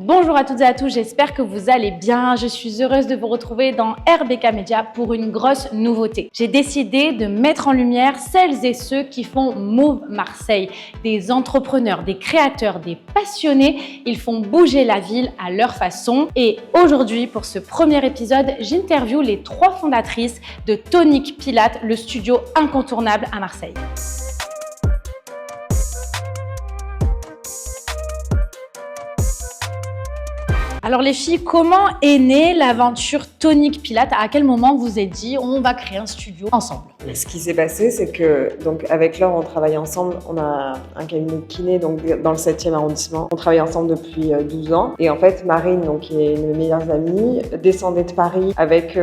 Bonjour à toutes et à tous, j'espère que vous allez bien. Je suis heureuse de vous retrouver dans RBK Media pour une grosse nouveauté. J'ai décidé de mettre en lumière celles et ceux qui font Move Marseille. Des entrepreneurs, des créateurs, des passionnés. Ils font bouger la ville à leur façon. Et aujourd'hui, pour ce premier épisode, j'interviewe les 3 fondatrices de Tonic Pilates, le studio incontournable à Marseille. Alors les filles, comment est née l'aventure Tonic Pilates? À quel moment vous êtes dit on va créer un studio ensemble? Ce qui s'est passé, c'est que donc avec Laure, on travaille ensemble. On a un cabinet de kiné donc dans le 7e arrondissement. On travaille ensemble depuis 12 ans. Et en fait, Marine, donc, qui est une de mes meilleures amies, descendait de Paris avec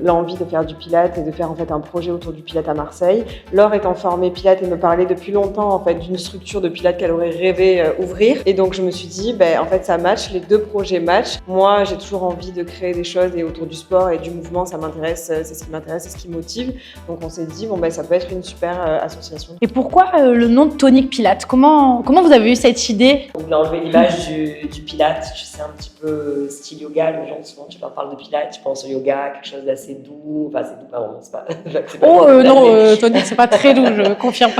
l'envie de faire du Pilates et de faire en fait un projet autour du Pilates à Marseille. Laure étant formée Pilates et me parlait depuis longtemps en fait d'une structure de Pilates qu'elle aurait rêvé ouvrir. Et donc je me suis dit, en fait ça match, les deux projets matchent. Moi, j'ai toujours envie de créer des choses et autour du sport et du mouvement, ça m'intéresse, c'est ce qui m'intéresse, c'est ce qui motive. Donc on s'est dit, ça peut être une super association. Et pourquoi le nom de Tonic Pilates? Comment vous avez eu cette idée? On voulait enlever l'image du Pilates, tu sais, un petit peu style yoga. Les gens, souvent, tu leur parles de Pilates, tu penses au yoga, quelque chose d'assez doux. Enfin, c'est doux, pardon, c'est pas. Non, Tonic, c'est pas très doux, je confirme.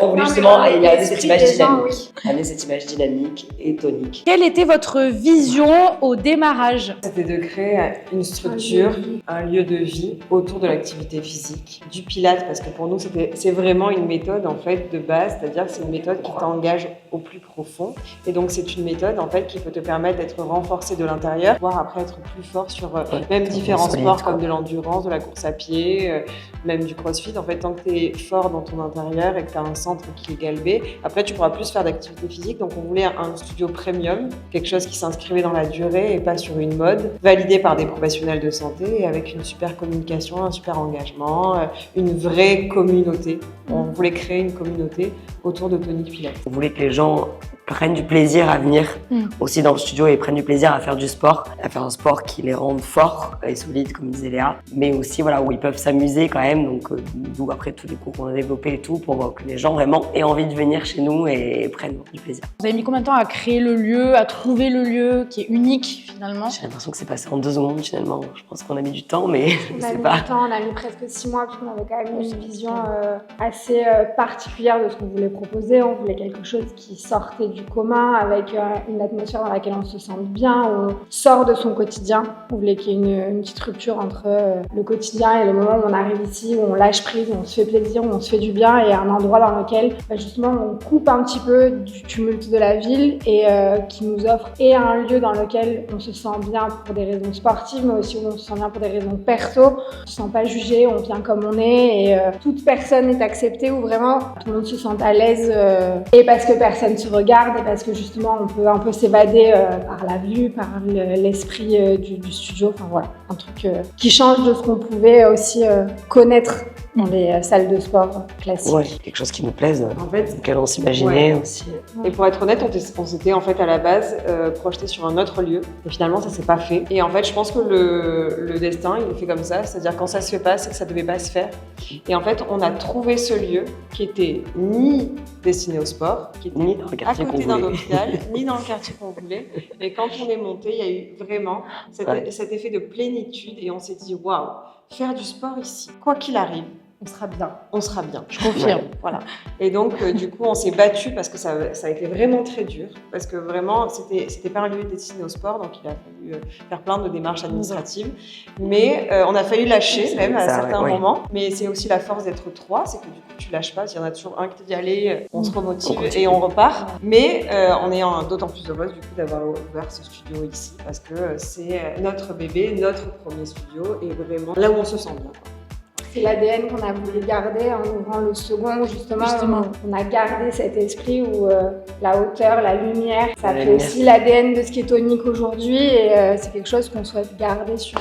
On voulait justement amener cette image dynamique. Amener cette image dynamique et tonique. Quelle était votre vision au démarrage? C'était de créer une structure, un lieu de vie autour de l'activité physique, du Pilates, parce que pour nous, c'est vraiment une méthode en fait de base, c'est-à-dire que c'est une méthode qui t'engage au plus profond. Et donc, c'est une méthode en fait qui peut te permettre d'être renforcé de l'intérieur, voire après être plus fort sur même différents sports comme de l'endurance, de la course à pied, même du crossfit. En fait, tant que tu es fort dans ton intérieur et que tu as un centre qui est galbé, après tu pourras plus faire d'activité physique. Donc, on voulait un studio premium, quelque chose qui s'inscrivait dans la durée et pas sur une mode, validé par des professionnels de santé et avec une super communication, un super engagement, une vraie communauté. On voulait créer une communauté autour de Tonic Pilates. On voulait que les gens prennent du plaisir à venir aussi dans le studio et prennent du plaisir à faire du sport, à faire un sport qui les rende forts et solides, comme disait Léa, mais aussi où ils peuvent s'amuser quand même, donc d'où après tous les cours qu'on a développés et tout, pour que les gens vraiment aient envie de venir chez nous et prennent du plaisir. Vous avez mis combien de temps à créer le lieu, à trouver le lieu qui est unique finalement? J'ai l'impression que c'est passé en 2 secondes finalement. Je pense qu'on a mis du temps, mais on a mis presque 6 mois, parce qu'on avait quand même une vision assez particulière de ce qu'on voulait proposer. On voulait quelque chose qui sortait du commun, avec une atmosphère dans laquelle on se sente bien, où on sort de son quotidien. On voulait qu'il y ait une petite rupture entre le quotidien et le moment où on arrive ici, où on lâche prise, où on se fait plaisir, où on se fait du bien, et un endroit dans lequel justement on coupe un petit peu du tumulte de la ville et qui nous offre et un lieu dans lequel on se sent bien pour des raisons sportives, mais aussi où on se sent bien pour des raisons perso. On se sent pas jugé, on vient comme on est et toute personne est acceptée, où vraiment tout le monde se sent à l'aise et parce que personne se regarde et parce que justement on peut un peu s'évader par la vue, par l'esprit du studio. Enfin voilà, un truc qui change de ce qu'on pouvait aussi connaître dans les salles de sport classiques. Ouais, quelque chose qui nous plaise, en fait, auquel on s'imaginait aussi. Et pour être honnête, on s'était en fait à la base projeté sur un autre lieu et finalement ça s'est pas fait. Et en fait, je pense que le destin, il est fait comme ça, c'est-à-dire quand ça se fait pas, c'est que ça devait pas se faire. Et en fait, on a trouvé ce lieu qui était ni destiné au sport, qui était ni dans le quartier à côté d'un hôpital, ni dans le quartier qu'on voulait. Et quand on est monté, il y a eu vraiment cet effet de plénitude et on s'est dit waouh, faire du sport ici, quoi qu'il arrive, On sera bien. on sera bien. Je confirme. Voilà. Et donc, du coup, on s'est battu parce que ça a été vraiment très dur. Parce que vraiment, c'était pas un lieu destiné au sport, donc il a fallu faire plein de démarches administratives. Mais on a failli lâcher même à certains moments. Mais c'est aussi la force d'être 3, c'est que du coup, tu lâches pas. S'il y en a toujours un qui te dit allez, on se remotive et on repart. Mais on est d'autant plus heureuse du coup d'avoir ouvert ce studio ici parce que c'est notre bébé, notre premier studio et vraiment là où on se sent bien. C'est l'ADN qu'on a voulu garder en ouvrant le second, justement. On a gardé cet esprit où la hauteur, la lumière, ça fait aussi l'ADN de ce qui est Tonic aujourd'hui et c'est quelque chose qu'on souhaite garder sur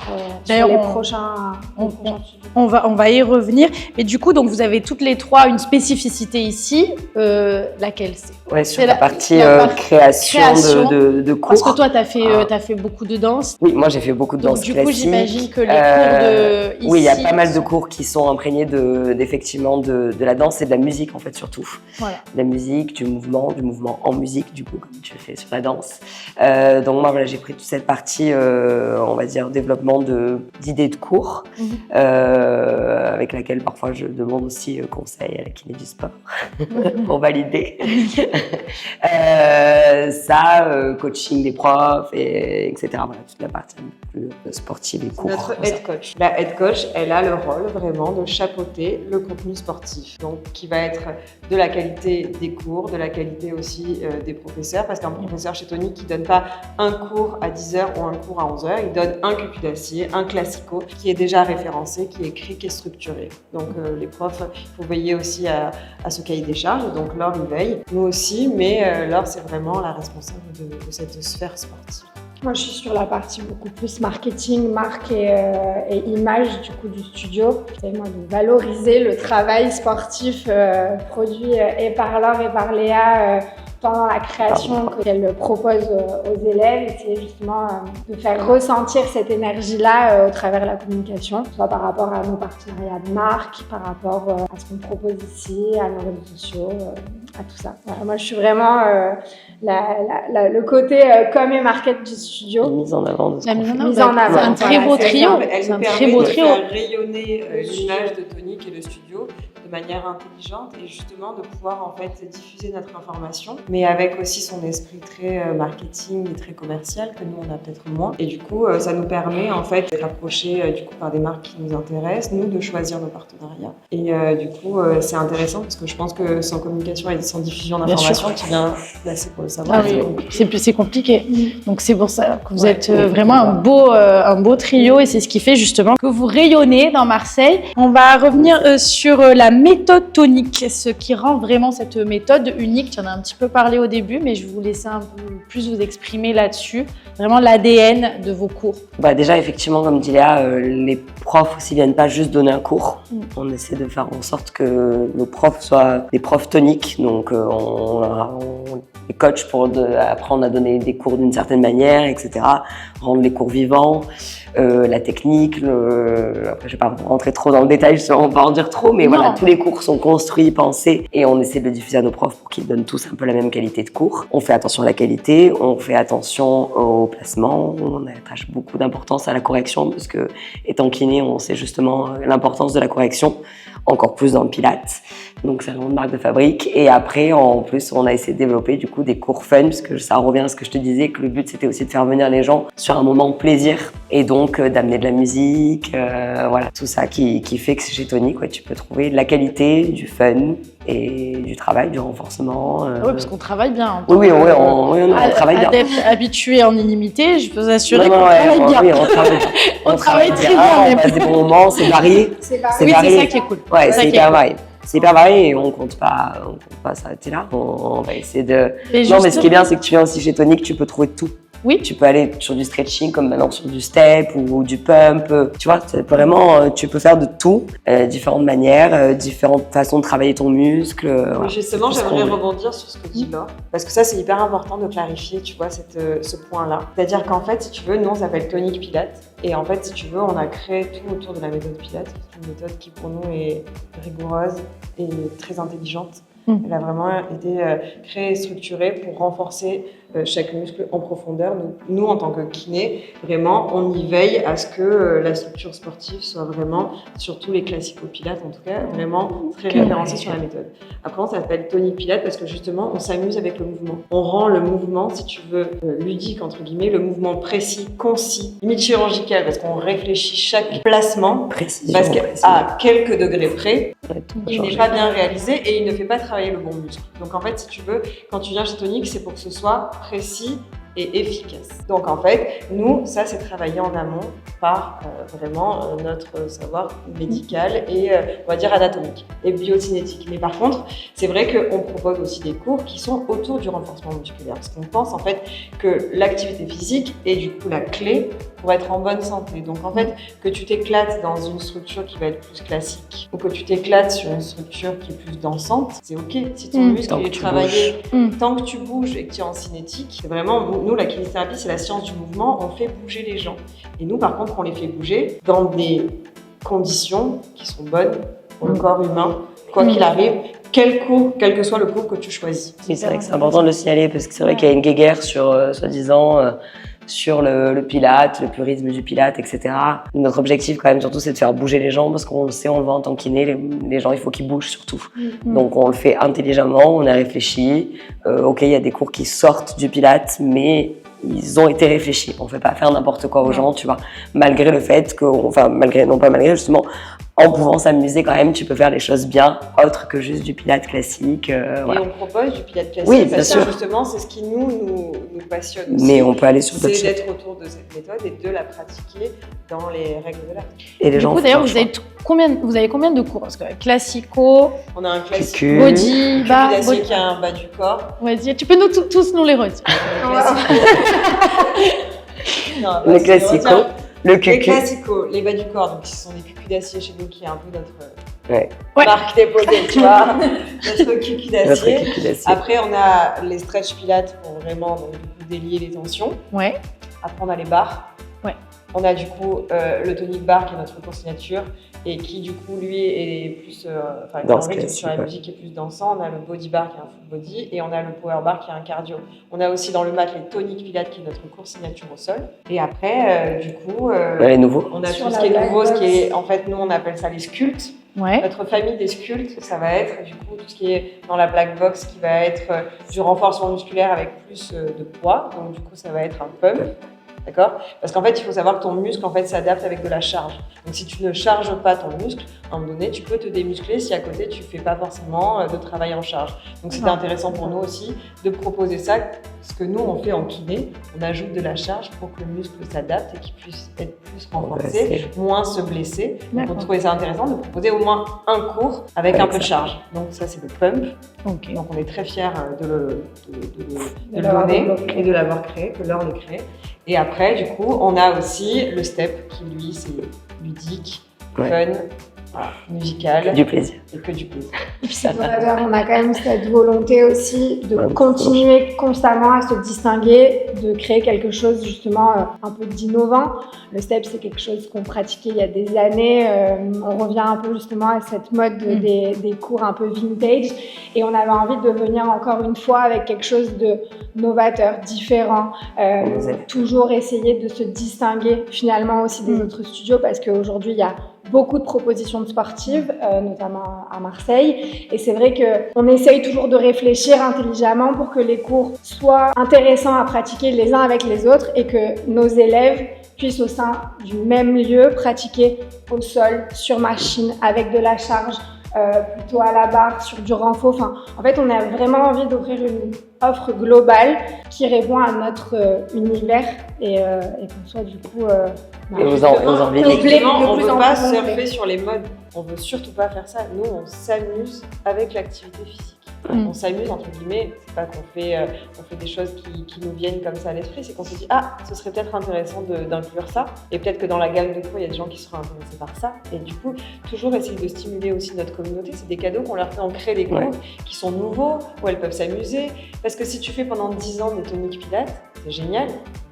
les prochains studios. On va y revenir. Et du coup, donc, vous avez toutes les 3 une spécificité ici. Laquelle c'est? Ouais, sur la partie création de cours. Parce que toi, t'as fait beaucoup de danse. Oui, moi j'ai fait beaucoup de danse classique. Du coup, j'imagine que les cours de ici... Oui, il y a pas mal de cours qui sont imprégnés d'effectivement de la danse et de la musique en fait surtout. Voilà. De la musique, du mouvement en musique du coup comme tu le fais sur la danse. Donc moi voilà, j'ai pris toute cette partie on va dire développement d'idées de cours avec laquelle parfois je demande aussi conseil à la kiné du sport pour valider. Coaching des profs etc. Voilà, toute la partie plus sportive et cours. Notre head coach. La head coach, elle a le rôle vraiment de chapeauter le contenu sportif. Donc, qui va être de la qualité des cours, de la qualité aussi des professeurs. Parce qu'un professeur chez Tonic, il ne donne pas un cours à 10h ou un cours à 11h. Il donne un cucudacier, un classico qui est déjà référencé, qui est écrit, qui est structuré. Donc, les profs, il faut veiller aussi à ce cahier des charges. Donc, Laure y veille. Nous aussi, mais Laure, c'est vraiment la responsable de cette sphère sportive. Moi, je suis sur la partie beaucoup plus marketing, marque et image du coup du studio. C'est moi de valoriser le travail sportif produit et par Laure et par Léa pendant la création qu'elle propose aux élèves. Essayer justement de faire ressentir cette énergie-là au travers de la communication, soit par rapport à nos partenariats de marque, par rapport à ce qu'on propose ici, à nos réseaux sociaux, à tout ça. Voilà, moi, je suis vraiment le côté com et market du studio. Mise en avant de ce qu'on fait. Mise en avant. C'est un très beau trio. Elle nous permet de faire rayonner l'image de Tonic et le studio de manière intelligente et justement de pouvoir en fait diffuser notre information, mais avec aussi son esprit très marketing et très commercial que nous on a peut-être moins. Et du coup, ça nous permet en fait d'être approchés du coup par des marques qui nous intéressent, nous de choisir nos partenariats. Et du coup, c'est intéressant parce que je pense que sans communication et sans diffusion d'informations, tu viens placer pour le savoir. Ah oui, c'est compliqué. Donc c'est pour ça que vous êtes vraiment un beau trio et c'est ce qui fait justement que vous rayonnez dans Marseille. On va revenir sur la méthode Tonic, ce qui rend vraiment cette méthode unique. Tu en as un petit peu parlé au début, mais je vais vous laisser un peu plus vous exprimer là-dessus. Vraiment l'ADN de vos cours. Déjà, effectivement, comme dit Léa, les profs aussi viennent pas juste donner un cours. On essaie de faire en sorte que nos profs soient des profs toniques. Donc, on les coach pour apprendre à donner des cours d'une certaine manière, etc. Rendre les cours vivants. La technique, après je vais pas rentrer trop dans le détail, je ne vais pas en dire trop, mais voilà, tous les cours sont construits, pensés et on essaie de le diffuser à nos profs pour qu'ils donnent tous un peu la même qualité de cours. On fait attention à la qualité, on fait attention au placement, on attache beaucoup d'importance à la correction parce que étant kiné, on sait justement l'importance de la correction, encore plus dans le Pilates. Donc c'est vraiment une marque de fabrique. Et après, en plus, on a essayé de développer du coup des cours fun, parce que ça revient à ce que je te disais, que le but c'était aussi de faire venir les gens sur un moment plaisir et donc d'amener de la musique, voilà, tout ça qui fait que chez Tonic, tu peux trouver de la qualité, du fun et du travail, du renforcement. Oui, parce qu'on travaille bien. Oui, on travaille bien. Adepte habitué en illimité, je peux vous assurer qu'on travaille bien. Oui, on travaille très bien. On passe des bons moments, c'est varié. C'est ça qui est cool. Ouais, c'est hyper varié. C'est hyper varié et on compte pas s'arrêter là. On va essayer de. Mais ce qui est bien, c'est que tu viens aussi chez Tonic, tu peux trouver tout. Oui. Tu peux aller sur du stretching comme maintenant sur du step ou du pump. Tu vois, vraiment, tu peux faire de tout, différentes manières, différentes façons de travailler ton muscle. Voilà. Justement, j'aimerais rebondir sur ce que dit Laure, parce que ça, c'est hyper important de clarifier, tu vois, ce point-là. C'est-à-dire qu'en fait, si tu veux, nous, on s'appelle Tonic Pilates. Et en fait, si tu veux, on a créé tout autour de la méthode Pilates. C'est une méthode qui, pour nous, est rigoureuse et très intelligente. Elle a vraiment été créée et structurée pour renforcer chaque muscle en profondeur. Nous, en tant que kiné, vraiment, on y veille à ce que la structure sportive soit vraiment, sur tous les classicaux pilates en tout cas, vraiment très référencée sur la méthode. Après, on s'appelle Tonic Pilates parce que justement, on s'amuse avec le mouvement. On rend le mouvement, si tu veux, ludique, entre guillemets, le mouvement précis, concis, limite chirurgical, parce qu'on réfléchit chaque placement, parce qu'à quelques degrés près, il n'est pas bien réalisé et il ne fait pas travailler le bon muscle. Donc en fait, si tu veux, quand tu viens chez Tonic, c'est pour que ce soit précis et efficace. Donc en fait, nous, ça c'est travaillé en amont par vraiment notre savoir médical et on va dire anatomique et biocinétique. Mais par contre, c'est vrai qu'on propose aussi des cours qui sont autour du renforcement musculaire parce qu'on pense en fait que l'activité physique est du coup la clé pour être en bonne santé. Donc en fait, que tu t'éclates dans une structure qui va être plus classique ou que tu t'éclates sur une structure qui est plus dansante, c'est ok. Si ton muscle est travaillé, tant que tu bouges et que tu es en cinétique, c'est vraiment, nous la kinésithérapie c'est la science du mouvement, on fait bouger les gens. Et nous par contre on les fait bouger dans des conditions qui sont bonnes pour le corps humain, quoi qu'il arrive, quel que soit le cours que tu choisis. Oui, c'est vrai que c'est important de le signaler parce que c'est vrai qu'il y a une guéguerre sur, soi-disant, sur le pilate, le purisme du pilate, etc. Notre objectif quand même surtout c'est de faire bouger les gens parce qu'on le sait, on le voit en tant que kiné, les gens il faut qu'ils bougent surtout. Donc on le fait intelligemment, on a réfléchi. Ok, il y a des cours qui sortent du pilate, mais ils ont été réfléchis. On ne fait pas faire n'importe quoi aux gens, tu vois. Malgré le fait que, enfin non pas malgré justement, en pouvant s'amuser quand même, tu peux faire les choses bien, autres que juste du pilate classique. Voilà. Et on propose du pilate classique Oui, bien parce sûr. que justement, c'est ce qui nous passionne aussi. Mais on peut aller sur d'autres C'est choses. d'être autour de cette méthode et de la pratiquer dans les règles de l'art. Et les Du gens coup, font d'ailleurs, leur vous avez combien de cours? Parce que classico, On a un classique Cucu. body, bas, d'acier qui a un bas du corps. vas-y, tu peux tous nous les redire. Non, Le parce que, classico, retiens, le les cucu. classicos, les bas du corps, donc ce sont des cucus d'acier chez nous qui est un peu notre Ouais. marque déposée, tu vois, notre cucu Notre d'acier. cucu d'acier. Après, on a les stretch pilates pour vraiment donc, du coup, délier les tensions. Ouais. Après, on a les barres. Ouais. On a du coup le tonic bar qui est notre cours signature et qui du coup lui est plus Danse un rythme classique, sur la ouais. musique et plus dansant. On a le body bar qui est un full body et on a le power bar qui est un cardio. On a aussi dans le mat les tonic pilates qui est notre cours signature au sol. Et après du coup Les nouveaux. on a Sur tout ce la qui est black nouveau, ce box. qui est en fait nous on appelle ça les sculptes. Ouais. Notre famille des sculptes, ça va être du coup tout ce qui est dans la black box qui va être du renforcement musculaire avec plus de poids. Donc du coup ça va être un pump. D'accord ? Parce qu'en fait, il faut savoir que ton muscle en fait, s'adapte avec de la charge. Donc si tu ne charges pas ton muscle, à un moment donné, tu peux te démuscler si à côté, tu ne fais pas forcément de travail en charge. Donc c'était intéressant pour nous aussi de proposer ça, ce que nous, on fait en kiné. On ajoute de la charge pour que le muscle s'adapte et qu'il puisse être plus renforcé, moins se blesser. Donc on D'accord. trouvait ça intéressant de proposer au moins un cours avec un peu de charge. Donc ça, c'est le pump. Ok. Donc on est très fiers de le l'avoir donner développé. et de l'avoir créé, que Laure l'ait créé. Et après, du coup, on a aussi le step qui, lui, c'est ludique, Ouais. fun, voilà, musical Du plaisir. et que du plaisir. On a quand même cette volonté aussi de Ouais, continuer constamment à se distinguer, de créer quelque chose justement un peu d'innovant. Le step, c'est quelque chose qu'on pratiquait il y a des années. On revient un peu justement à cette mode des cours un peu vintage et on avait envie de venir encore une fois avec quelque chose de novateur, différent, nous aide. toujours essayer de se distinguer finalement aussi des autres studios parce qu'aujourd'hui il y a beaucoup de propositions de sportives, notamment à Marseille. Et c'est vrai qu'on essaye toujours de réfléchir intelligemment pour que les cours soient intéressants à pratiquer les uns avec les autres et que nos élèves puissent au sein du même lieu pratiquer au sol, sur machine, avec de la charge, plutôt à la barre, sur du renfort. Enfin, en fait, on a vraiment envie d'offrir une offre globale qui répond à notre univers et qu'on soit du coup... Et aux envies. Effectivement, de on ne plus veut en pas plus surfer sur les modes. On veut surtout pas faire ça. Nous, on s'amuse avec l'activité physique. On s'amuse, entre guillemets. C'est pas qu'on fait des choses qui nous viennent comme ça à l'esprit. C'est qu'on se dit, ah, ce serait peut-être intéressant d'inclure ça. Et peut-être que dans la gamme de cours, il y a des gens qui seront intéressés par ça. Et du coup, toujours essayer de stimuler aussi notre communauté. C'est des cadeaux qu'on leur fait. On crée des cours qui sont nouveaux, où elles peuvent s'amuser. Parce que si tu fais pendant 10 ans des toniques pilates, c'est génial.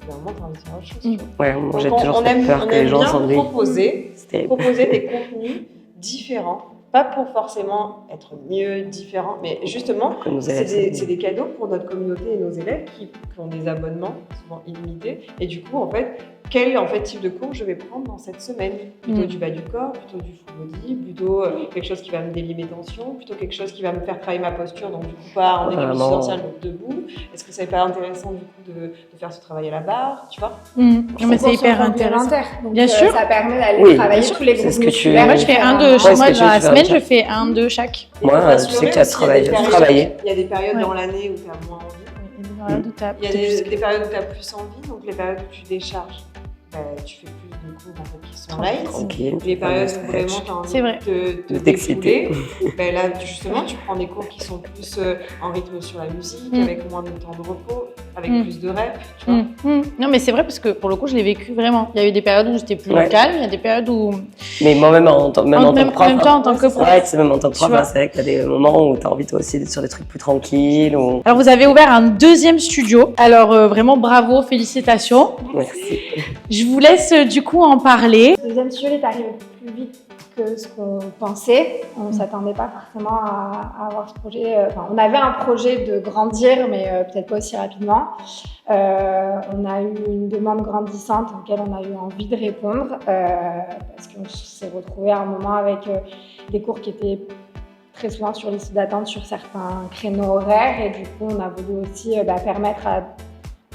Vraiment, t'as envie de faire autre chose. tu vois. Ouais, moi Donc, j'ai toujours cette peur on que les aime gens bien s'ennuient. proposer C'est terrible. proposer des contenus différents, pas pour forcément être mieux, différents, mais justement, Que nous c'est élèves des, c'est des cadeaux pour notre communauté et nos élèves qui ont des abonnements souvent illimités. Et du coup, en fait, quel type de cours je vais prendre dans cette semaine? Plutôt du bas du corps, plutôt du full body, plutôt quelque chose qui va me délier mes tensions, plutôt quelque chose qui va me faire travailler ma posture, donc du coup pas en équilibre Vraiment. social, donc debout. Est-ce que ça n'est pas intéressant du coup de faire ce travail à la barre, tu vois? Non, mais c'est Cours hyper sont intéressant. complémentaires. Donc, Bien sûr. Ça permet d'aller Oui, travailler bien sûr. tous les C'est groupes ce que tu- musculaires. Moi, je fais un de Ouais, chez ce moi que tu dans la veux faire, semaine, tiens. je fais un de chaque. Et Moi, pour je sais que tu as rassurer aussi, il y a des périodes- travaillé. Il y a des périodes Ouais. dans l'année où tu as moins envie. Il y a des périodes où tu as plus envie, donc les périodes où tu décharges, tu fais plus de cours en fait, qui sont light. Tranquille. Les périodes Faire où le vraiment stretch. tu as envie C'est vrai. de De t'exciter. défouler, là justement tu prends des cours qui sont plus en rythme sur la musique, avec moins de temps de repos, avec plus de reps, tu vois. Non, mais c'est vrai parce que pour le coup, je l'ai vécu vraiment. Il y a eu des périodes où j'étais plus Ouais. calme, il y a des périodes où. Mais moi, même en tant que prof. En même temps, en tant que prof. Ouais, c'est même en tant que prof, Tu vois. c'est vrai que t'as des moments où t'as envie toi aussi d'être sur des trucs plus tranquilles. Ou... Alors, vous avez ouvert un deuxième studio. Alors, vraiment bravo, félicitations. Merci. Je vous laisse du coup en parler. Le deuxième studio est arrivé plus vite que ce qu'on pensait. On ne s'attendait pas forcément à avoir ce projet. On avait un projet de grandir, mais peut-être pas aussi rapidement. On a eu une demande grandissante à laquelle on a eu envie de répondre parce qu'on s'est retrouvé à un moment avec des cours qui étaient très souvent sur liste d'attente sur certains créneaux horaires et du coup on a voulu aussi permettre à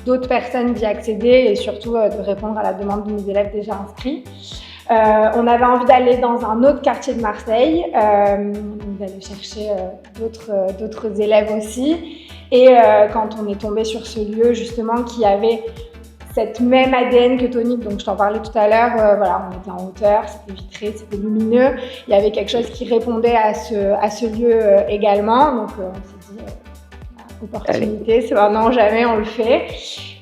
d'autres personnes d'y accéder et surtout de répondre à la demande de nos élèves déjà inscrits. On avait envie d'aller dans un autre quartier de Marseille, d'aller chercher d'autres élèves aussi. Et quand on est tombé sur ce lieu justement qui avait cette même ADN que Tonique, donc je t'en parlais tout à l'heure, on était en hauteur, c'était vitré, c'était lumineux. Il y avait quelque chose qui répondait à ce lieu également, donc on s'est dit opportunité, c'est maintenant jamais on le fait.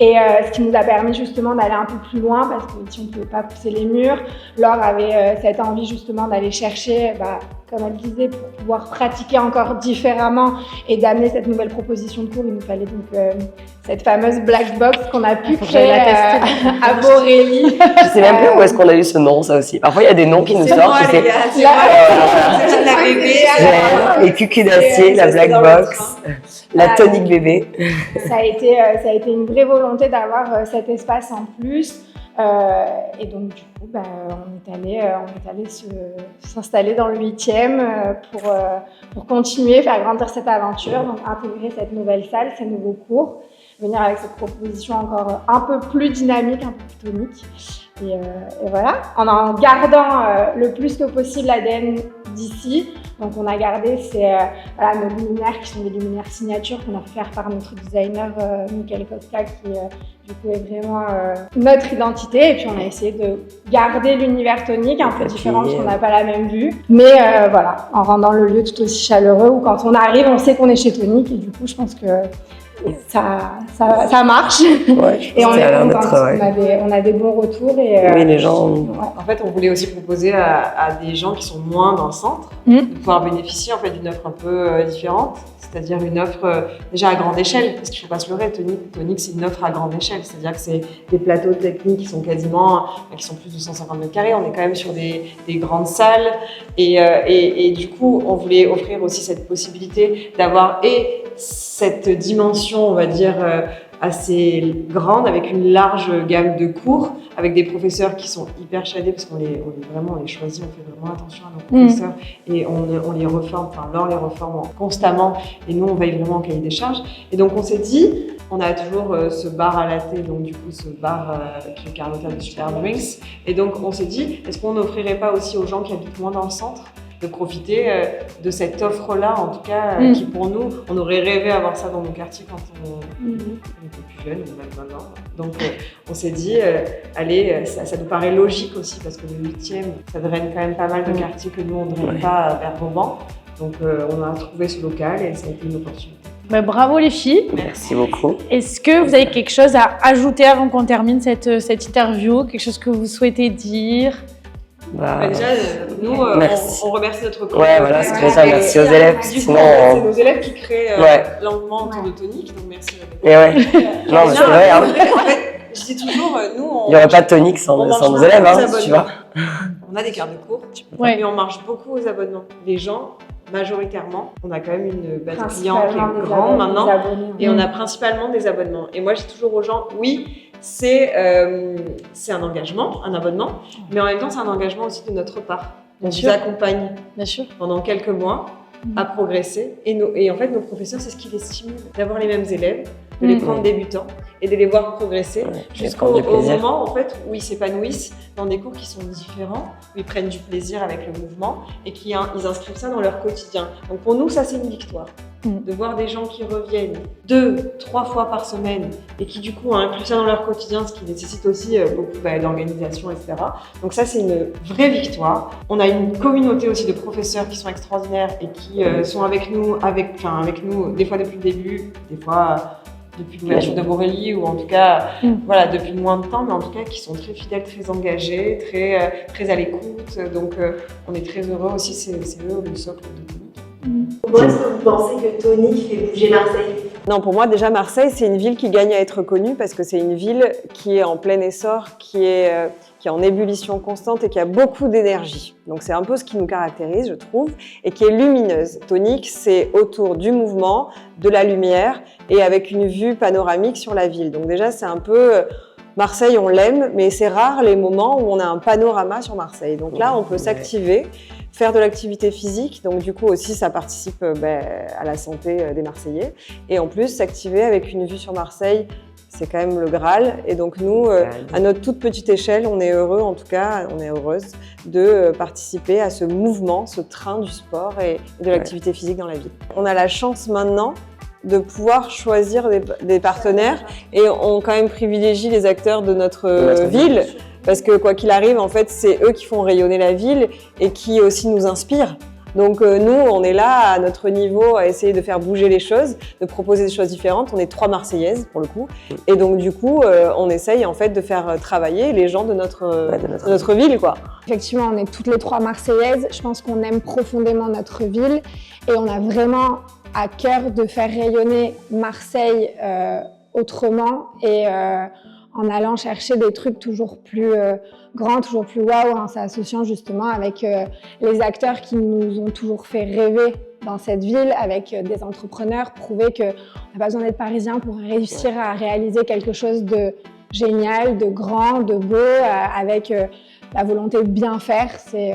Et ce qui nous a permis justement d'aller un peu plus loin parce que si on ne pouvait pas pousser les murs, Laure avait cette envie justement d'aller chercher, comme elle disait, pour pouvoir pratiquer encore différemment et d'amener cette nouvelle proposition de cours. Il nous fallait donc cette fameuse black box qu'on a pu créer à Borély. Je sais même plus où est-ce qu'on a eu ce nom, ça aussi. Parfois, il y a des noms qui nous sortent. C'est la bébé, les cuculs d'acier, la black box, la tonique bébé. Ça a été une vraie volonté d'avoir cet espace en plus. Et donc du coup, on est allé s'installer dans le 8e pour continuer, faire grandir cette aventure, donc intégrer cette nouvelle salle, ces nouveaux cours, venir avec cette proposition encore un peu plus dynamique, un peu plus tonique. Et voilà, en gardant le plus que possible l'ADN d'ici. Donc on a gardé nos luminaires qui sont des luminaires signatures qu'on a fait faire par notre designer Michael Koska qui du coup est vraiment notre identité. Et puis on a essayé de garder l'univers tonique, un peu différent parce qu'on n'a pas la même vue. Mais en rendant le lieu tout aussi chaleureux où quand on arrive on sait qu'on est chez Tonique et du coup je pense que ça marche. Ouais, et on est contents. On a des bons retours. Et, oui, les gens. En fait, on voulait aussi proposer à des gens qui sont moins dans le centre de pouvoir bénéficier en fait d'une offre un peu différente, c'est-à-dire une offre déjà à grande échelle, parce qu'il ne faut pas se leurrer. Tonique, c'est une offre à grande échelle, c'est-à-dire que c'est des plateaux techniques qui sont qui sont plus de 150 mètres carrés. On est quand même sur des grandes salles et du coup, on voulait offrir aussi cette possibilité d'avoir cette dimension, on va dire, assez grande, avec une large gamme de cours, avec des professeurs qui sont hyper shadés, parce qu'on les choisit, on fait vraiment attention à nos professeurs, et on les reforme, Laure les reforme constamment, et nous on veille vraiment au cahier des charges. Et donc on s'est dit, on a toujours ce bar à latte, donc du coup ce bar qui est Carlotta de Super Drinks, et donc on s'est dit, est-ce qu'on n'offrirait pas aussi aux gens qui habitent moins dans le centre de profiter de cette offre-là, en tout cas, qui pour nous, on aurait rêvé avoir ça dans nos quartiers quand on était plus jeunes, ou même maintenant. Donc on s'est dit, allez, ça nous paraît logique aussi, parce que le 8e, ça draine quand même pas mal de quartiers que nous, on ne draine pas vers Vauban. Donc on a trouvé ce local et ça a été une opportunité. Bravo les filles. Merci beaucoup. Est-ce que vous avez quelque chose à ajouter avant qu'on termine cette interview? Quelque chose que vous souhaitez dire? Déjà, nous, on remercie notre coach. Ouais, voilà, c'est pour ça, merci aux élèves. Sinon, c'est nos élèves qui créent l'engouement autour de Tonique, donc merci. Et non, mais c'est vrai. En fait, je dis toujours, nous, il n'y aurait pas de Tonique sans nos élèves, tu vois. On a des cartes de cours, mais on marche beaucoup aux abonnements. Les gens, majoritairement, on a quand même une base client qui est grande maintenant, et on a principalement des abonnements. Et moi, je dis toujours aux gens, oui, c'est un engagement, un abonnement, mais en même temps, c'est un engagement aussi de notre part. On vous accompagne pendant quelques mois à progresser. Et en fait, nos professeurs, c'est ce qui les stimule, d'avoir les mêmes élèves, de les prendre débutants et de les voir progresser jusqu'au moment en fait, où ils s'épanouissent dans des cours qui sont différents, où ils prennent du plaisir avec le mouvement et ils inscrivent ça dans leur quotidien. Donc pour nous, ça, c'est une victoire. De voir des gens qui reviennent 2-3 fois par semaine et qui du coup incluent ça dans leur quotidien, ce qui nécessite aussi beaucoup d'organisation, etc. Donc ça, c'est une vraie victoire. On a une communauté aussi de professeurs qui sont extraordinaires et qui sont avec nous, des fois depuis le début, des fois depuis l'ouverture de Borély, ou en tout cas depuis moins de temps, mais en tout cas qui sont très fidèles, très engagés, très à l'écoute. Donc on est très heureux aussi, c'est eux le socle de Tonique. Pourquoi est-ce que vous pensez que Tonique fait bouger Marseille? Non, pour moi, déjà, Marseille, c'est une ville qui gagne à être connue parce que c'est une ville qui est en plein essor, qui est qui est en ébullition constante et qui a beaucoup d'énergie. Donc c'est un peu ce qui nous caractérise, je trouve, et qui est lumineuse. Tonique, c'est autour du mouvement, de la lumière et avec une vue panoramique sur la ville. Donc déjà, c'est un peu... Marseille, on l'aime, mais c'est rare les moments où on a un panorama sur Marseille. Donc là, on peut s'activer, faire de l'activité physique. Donc du coup aussi, ça participe à la santé des Marseillais. Et en plus, s'activer avec une vue sur Marseille, c'est quand même le Graal. Et donc nous, à notre toute petite échelle, on est heureux, en tout cas, on est heureuse de participer à ce mouvement, ce train du sport et de l'activité physique dans la ville. On a la chance maintenant de pouvoir choisir des partenaires et on quand même privilégie les acteurs de notre ville parce que quoi qu'il arrive, en fait, c'est eux qui font rayonner la ville et qui aussi nous inspirent. Donc nous, on est là à notre niveau à essayer de faire bouger les choses, de proposer des choses différentes. On est 3 Marseillaises pour le coup et donc du coup, on essaye en fait de faire travailler les gens de notre ville, quoi. Effectivement, on est toutes les 3 Marseillaises. Je pense qu'on aime profondément notre ville et on a vraiment à cœur de faire rayonner Marseille autrement et en allant chercher des trucs toujours plus grands, toujours plus waouh, en s'associant justement avec les acteurs qui nous ont toujours fait rêver dans cette ville, avec des entrepreneurs, prouver qu'on n'a pas besoin d'être parisien pour réussir à réaliser quelque chose de génial, de grand, de beau, avec la volonté de bien faire. C'est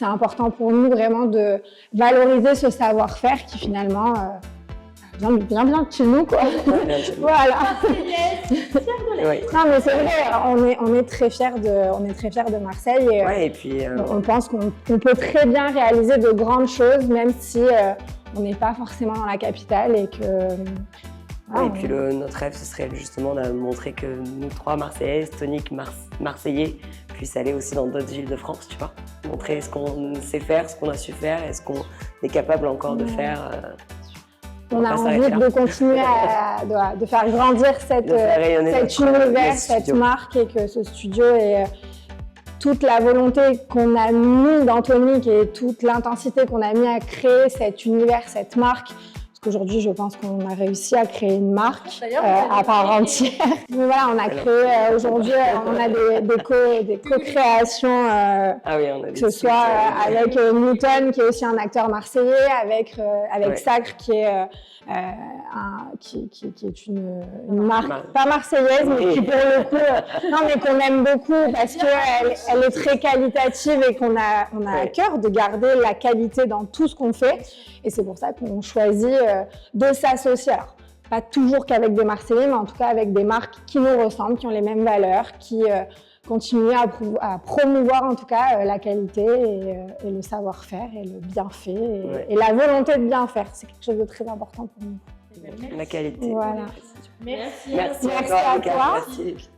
important pour nous vraiment de valoriser ce savoir-faire qui finalement vient bien de chez nous, quoi. Voilà. Non mais c'est vrai, on est très fiers de Marseille et puis, on pense qu'on peut très bien réaliser de grandes choses même si on n'est pas forcément dans la capitale et que... et puis notre rêve, ce serait justement de montrer que nous 3 Marseillaises, Tonique, Marseillais, puissent aller aussi dans d'autres villes de France, tu vois. Montrer ce qu'on sait faire, ce qu'on a su faire et ce qu'on est capable encore de faire. On a envie de continuer de faire grandir cet univers, cette marque et que ce studio ait toute la volonté qu'on a mis dans Tonique et toute l'intensité qu'on a mis à créer cet univers, cette marque. Parce qu'aujourd'hui, je pense qu'on a réussi à créer une marque à part entière. Mais voilà, on a créé aujourd'hui, on a des co-créations, que ce soit avec Newton, qui est aussi un acteur marseillais, avec Sacre, qui est une marque pas marseillaise, mais qui pour le coup, mais qu'on aime beaucoup parce qu'elle est très qualitative et qu'on a à cœur de garder la qualité dans tout ce qu'on fait. Et c'est pour ça qu'on choisit de s'associer. Alors, pas toujours qu'avec des Marseillais, mais en tout cas avec des marques qui nous ressemblent, qui ont les mêmes valeurs, qui continuent à promouvoir en tout cas la qualité et le savoir-faire et le bien-fait et la volonté de bien faire. C'est quelque chose de très important pour nous. La qualité. Voilà. Merci. Merci à toi. Merci.